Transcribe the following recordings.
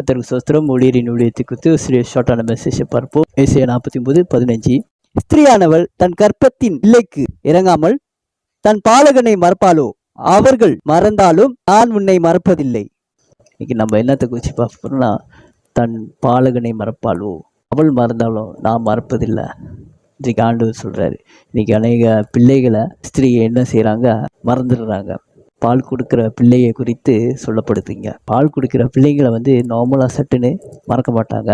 கர்த்தருக்கு ஸ்தோத்திரம். ஊழியரின் ஊழியத்தை குறித்து சிறிய ஷார்ட்டான மெசேஜை பார்ப்போம். ஏசாயா 49:15. ஸ்திரீயானவள் தன் கர்ப்பத்தின் பிள்ளைக்கு இறங்காமல் தன் பாலகனை மறப்பாளோ? அவர்கள் மறந்தாலும் நான் உன்னை மறப்பதில்லை. இன்னைக்கு நம்ம என்னத்தை குறித்து பார்ப்போம்னா, தன் பாலகனை மறப்பாளோ, அவள் மறந்தாலும் நான் மறப்பதில்லை. இன்றைக்கு ஆண்டவர் சொல்றாரு. இன்னைக்கு அநேக பிள்ளைகளை ஸ்திரீ என்ன செய்யறாங்க, மறந்துடுறாங்க. பால் கொடுக்குற பிள்ளையை குறித்து சொல்லப்படுதுங்க. பால் கொடுக்குற பிள்ளைங்களை நார்மலாக சட்டுன்னு மறக்க மாட்டாங்க.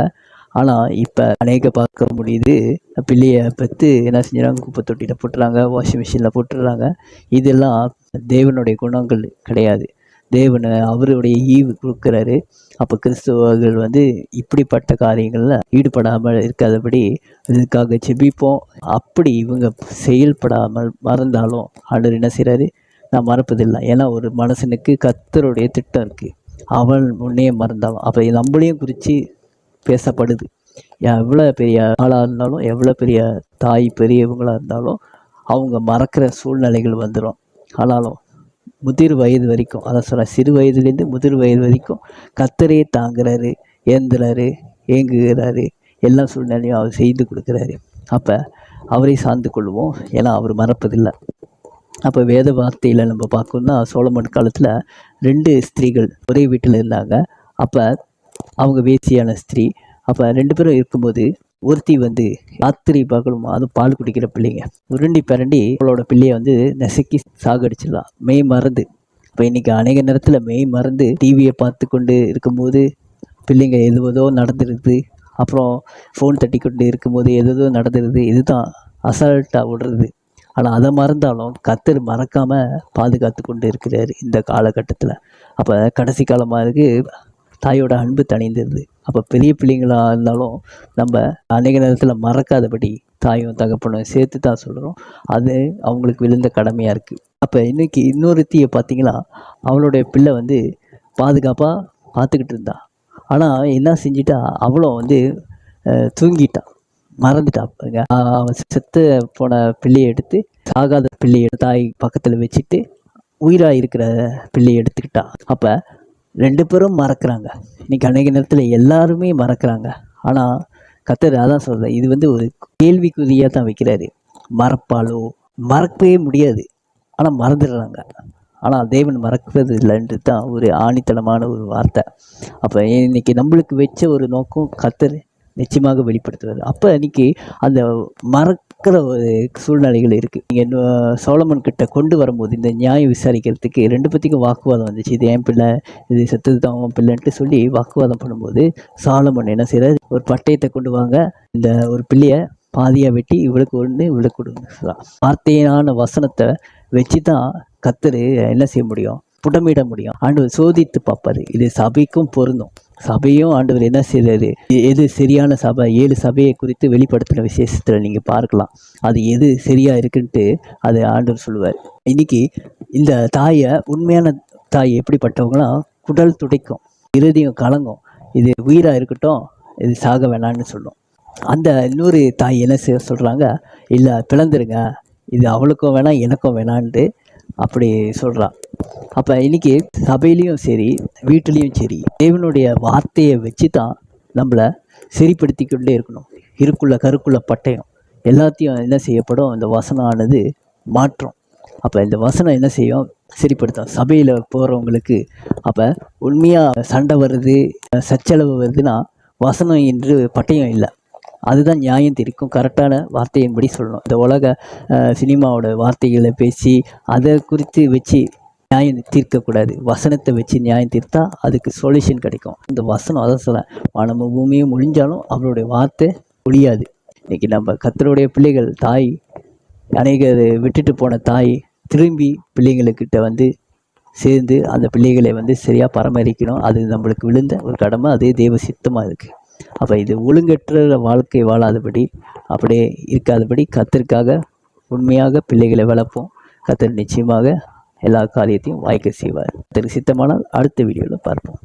ஆனால் இப்போ அநேக பார்க்க முடியுது, பிள்ளையை பற்றி என்ன செஞ்சுறாங்க, குப்பை தொட்டியில் போட்டுறாங்க, வாஷிங் மிஷினில் போட்டுடுறாங்க. இதெல்லாம் தேவனுடைய குணங்கள் கிடையாது. தேவனை அவருடைய ஈவு கொடுக்குறாரு. அப்போ கிறிஸ்துவர்கள் இப்படிப்பட்ட காரியங்களில் ஈடுபடாமல் இருக்காதபடி இதுக்காக செபிப்போம். அப்படி இவங்க செயல்படாமல் மறந்தாலும் ஆண்டவர் என்ன செய்கிறாரு, நான் மறப்பதில்லை. ஏன்னா ஒரு மனுஷனுக்கு கர்த்தருடைய திட்டம் இருக்குது. அவன் முன்னே மறந்தாலும் அப்போ நம்மளையும் குறித்து பேசப்படுது. எவ்வளோ பெரிய ஆளாக இருந்தாலும், எவ்வளோ பெரிய தாய் பெரியவங்களாக இருந்தாலும் அவங்க மறக்கிற சூழ்நிலைகள் வந்துடும். ஆனாலும் முதிர் வயது வரைக்கும், அதை சொல்ல, சிறு வயதுலேருந்து முதிர் வயது வரைக்கும் கர்த்தரே தாங்குறாரு, ஏந்துறாரு, ஏங்குகிறாரு. எல்லா சூழ்நிலையும் அவர் செய்து கொடுக்குறாரு. அப்போ அவரை சார்ந்து கொள்வோம். ஏன்னா அவர் மறப்பதில்லை. அப்போ வேத வார்த்தையில் நம்ம பார்க்கணும்னா, சோலமன் காலத்தில் 2 ஸ்திரீகள் ஒரே வீட்டில் இருந்தாங்க. அப்போ அவங்க வேசியான ஸ்திரீ. அப்போ 2 பேரும் இருக்கும்போது ஒருத்தி ராத்திரி பகலும் அதுவும் பால் குடிக்கிற பிள்ளைங்க உருண்டி பிறண்டி அவளோட பிள்ளையை நெசக்கி சாகடிச்சிடலாம், மெய் மறந்து. இப்போ இன்றைக்கி அநேக நேரத்தில் மெய் மறந்து டிவியை பார்த்து கொண்டு இருக்கும்போது பிள்ளைங்க எதுவதோ நடந்துருது. அப்புறம் ஃபோன் தட்டி கொண்டு இருக்கும்போது எதுவதோ நடந்துருது. இதுதான் அசால்ட்டாக விடுறது. ஆனால் அதை மறந்தாலும் கர்த்தர் மறக்காமல் பாதுகாத்து கொண்டு இருக்கிறார் இந்த காலகட்டத்தில். அப்போ கடைசி காலமாக இருக்குது, தாயோட அன்பு தணிந்துருது. அப்போ பெரிய பிள்ளைங்களாக இருந்தாலும் நம்ம அநேக நேரத்தில் மறக்காதபடி தாயும் தகப்பனும் சேர்த்து தான் சொல்கிறோம். அது அவங்களுக்கு விழுந்த கடமையாக இருக்குது. அப்போ இன்றைக்கி இன்னொருத்தியை பார்த்திங்கன்னா, அவளுடைய பிள்ளை பாதுகாப்பாக பார்த்துக்கிட்டு இருந்தா. ஆனால் என்ன செஞ்சிட்டா, அவளும் தூங்கிட்டான், மறந்துட்டா. அவன் செத்து போன பிள்ளையை எடுத்து, சாகாத பிள்ளையை தாய் பக்கத்தில் வச்சுட்டு உயிராக இருக்கிற பிள்ளையை எடுத்துக்கிட்டா. அப்போ 2 பேரும் மறக்கிறாங்க. இன்றைக்கி அநேக நேரத்தில் எல்லாருமே மறக்கிறாங்க. ஆனால் கர்த்தர் அதான் சொல்கிறேன், இது ஒரு கேள்விக்குறியாக தான் வைக்கிறாரு. மறப்பாலோ? மறக்கவே முடியாது. ஆனால் மறந்துடுறாங்க. ஆனால் தேவன் மறக்கிறது இல்லைன்றது தான் ஒரு ஆணித்தனமான ஒரு வார்த்தை. அப்போ இன்றைக்கி நம்மளுக்கு வச்ச ஒரு நோக்கம் கர்த்தர் நிச்சயமாக வெளிப்படுத்துவார். அப்போ இன்றைக்கி அந்த மறக்கிற ஒரு சூழ்நிலைகள் இருக்குது. நீங்கள் சோலமன் கிட்ட கொண்டு வரும்போது இந்த நியாயம் விசாரிக்கிறதுக்கு 2 பேத்துக்கும் வாக்குவாதம் வந்துச்சு. இது என் பிள்ளை, இது செத்தது தான் அவன் பிள்ளைன்ட்டு சொல்லி வாக்குவாதம் பண்ணும்போது சாலமன் என்ன செய்கிறார், ஒரு பட்டயத்தை கொண்டு வாங்க, இந்த ஒரு பிள்ளையை பாதியாக வெட்டி இவளுக்கு ஒன்று இவளுக்கு கொடுங்க. வார்த்தையான வசனத்தை வச்சு தான் கர்த்தர் என்ன செய்ய முடியும், புடமிட முடியும். ஆண்டவர் சோதித்து பார்ப்பாரு. இது சபைக்கும் பொருந்தும். சபையும் ஆண்டவர் என்ன செய்கிறாரு, எது சரியான சபை, 7 சபையை குறித்து வெளிப்படுத்தின விசேஷத்தில் நீங்கள் பார்க்கலாம். அது எது சரியாக இருக்குன்ட்டு அது ஆண்டவர் சொல்லுவார். இன்றைக்கி இந்த தாயை, உண்மையான தாய் எப்படிப்பட்டவங்களாம், குடல் துடைக்கும், இருதயம் கலங்கும், இது உயிராக இருக்கட்டும், இது சாக வேணான்னு சொல்லும். அந்த இன்னொரு தாய் என்ன செய்ய சொல்கிறாங்க, இல்லை பிளந்துருங்க, இது அவளுக்கும் வேணாம் எனக்கும் வேணான்ட்டு அப்படி சொல்கிறான். அப்போ இன்றைக்கி சபையிலையும் சரி, வீட்டிலையும் சரி, தேவனுடைய வார்த்தையை வச்சு தான் நம்மளை சரிப்படுத்தி கொண்டே இருக்கணும். இருக்குள்ள கருக்குள்ள பட்டயம் எல்லாத்தையும் என்ன செய்யப்படும், இந்த வசனம் ஆனது மாற்றும். அப்போ இந்த வசனம் என்ன செய்யும், சரிப்படுத்தும் சபையில் போகிறவங்களுக்கு. அப்போ உண்மையாக சண்டை வருது, சச்சலவு வருதுன்னா வசனம் என்று பட்டயம் இல்லை, அதுதான் நியாயம் தீர்க்கும். கரெக்டான வார்த்தையின்படி சொல்லணும். இந்த உலக சினிமாவோட வார்த்தைகளை பேசி அதை குறித்து வச்சு நியாயம் தீர்க்கக்கூடாது. வசனத்தை வச்சு நியாயம் தீர்த்தா அதுக்கு சொல்யூஷன் கிடைக்கும். இந்த வசனம் அதான் சொல்ல, வானமும் பூமியும் ஒழிஞ்சாலும் அவருடைய வார்த்தை ஒழியாது. இன்றைக்கி நம்ம கர்த்தருடைய பிள்ளைகள், தாய் அநேகர் விட்டுட்டு போன தாய் திரும்பி பிள்ளைங்களுக்கிட்ட சேர்ந்து அந்த பிள்ளைகளை சரியாக பராமரிக்கணும். அது நம்மளுக்கு விழுந்த ஒரு கடமை. அதே தேவ சித்தமாக இருக்குது. அப்போ இது ஒழுங்கற்ற வாழ்க்கை வாழாதபடி, அப்படியே இருக்காதபடி கர்த்தருக்காக உண்மையாக பிள்ளைகளை வளர்ப்போம். கர்த்தர் நிச்சயமாக எல்லா காரியத்தையும் வாய்க்க செய்வார். கர்த்தருக்கு சித்தமானால் அடுத்த வீடியோவில் பார்ப்போம்.